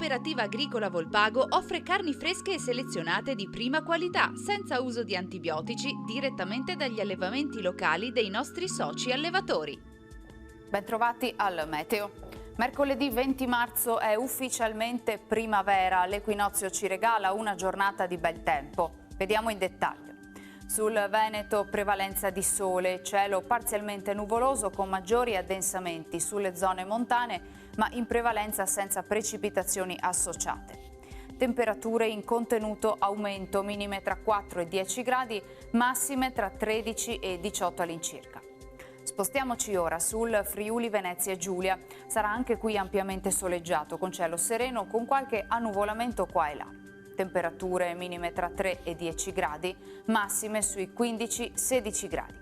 Cooperativa Agricola Volpago offre carni fresche e selezionate di prima qualità, senza uso di antibiotici, direttamente dagli allevamenti locali dei nostri soci allevatori. Bentrovati al Meteo. Mercoledì 20 marzo è ufficialmente primavera, l'equinozio ci regala una giornata di bel tempo. Vediamo in dettaglio. Sul Veneto prevalenza di sole, cielo parzialmente nuvoloso con maggiori addensamenti sulle zone montane, ma in prevalenza senza precipitazioni associate. Temperature in contenuto aumento, minime tra 4 e 10 gradi, massime tra 13 e 18 all'incirca. Spostiamoci ora sul Friuli Venezia Giulia. Sarà anche qui ampiamente soleggiato, con cielo sereno con qualche annuvolamento qua e là. Temperature minime tra 3 e 10 gradi, massime sui 15-16 gradi.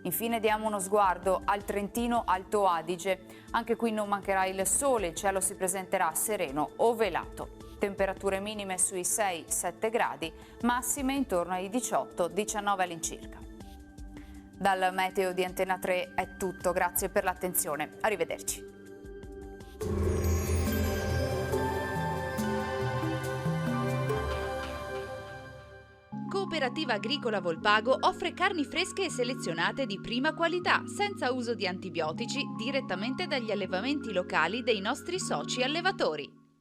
Infine diamo uno sguardo al Trentino Alto Adige. Anche qui non mancherà il sole, il cielo si presenterà sereno o velato. Temperature minime sui 6-7 gradi, massime intorno ai 18-19 all'incirca. Dal Meteo di Antena 3 è tutto, grazie per l'attenzione. Arrivederci. Cooperativa Agricola Volpago offre carni fresche e selezionate di prima qualità, senza uso di antibiotici, direttamente dagli allevamenti locali dei nostri soci allevatori.